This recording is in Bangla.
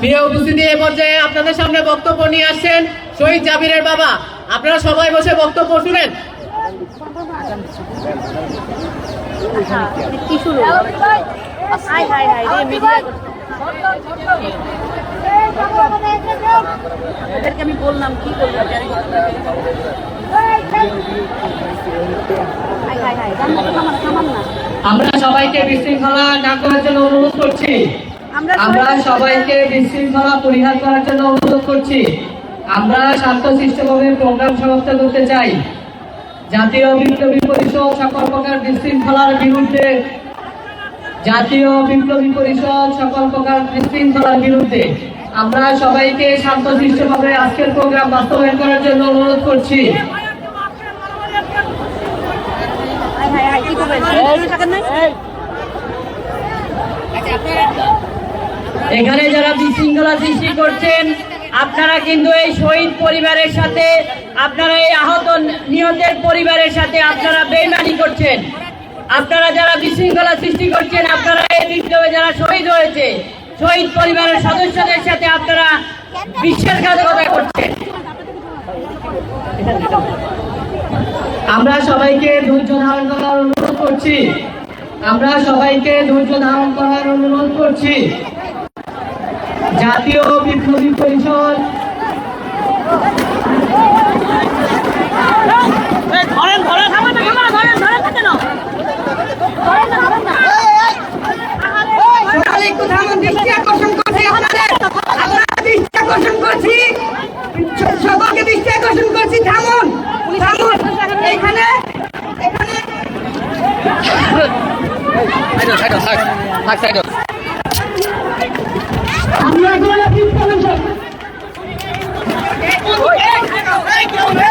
প্রিয় উপস্থিতি, এ পর্যায়ে আপনাদের সামনে বক্তব্য নিয়ে আসছেন শহীদ জাবিরের বাবা। আপনারা সবাই বসে বক্তব্য শুনেন। আমি বললাম কি করলাম, আমরা সবাইকে বিশৃঙ্খলা না করার জন্য অনুরোধ করছি। আমরা সবাইকে বিশৃঙ্খলা পরিহার করার জন্য অনুরোধ করছি। আমরা শান্তশিষ্টভাবে প্রোগ্রাম সমাপ্ত করতে চাই। জাতীয় বিপ্লবী পরিষদ সকল প্রকার বিশৃঙ্খলার বিরুদ্ধে আমরা সবাইকে শান্তশিষ্টভাবে আজকের প্রোগ্রাম বাস্তবায়ন করার জন্য অনুরোধ করছি। এখানে যারা বিশৃঙ্খলা সৃষ্টি করছেন, আপনারা কিন্তু এই শহীদ পরিবারের সাথে, আপনারা এই আহত নিহতের পরিবারের সাথে আপনারা বেইমানি করছেন। আপনারা যারা বিশৃঙ্খলা সৃষ্টি করছেন, আপনারা এই বিপ্লবে যারা শহীদ হয়েছে, শহীদ পরিবারের সদস্যদের সাথে আপনারা বিশ্বাসঘাতকতা করছেন। আমরা সবাইকে ধৈর্য ধারণ করার অনুরোধ করছি। জাতীয় বিপ্লবী পরিষদ সকলকে দৃষ্টি আকর্ষণ করছি, থামুন থামুন। এখানে আমরা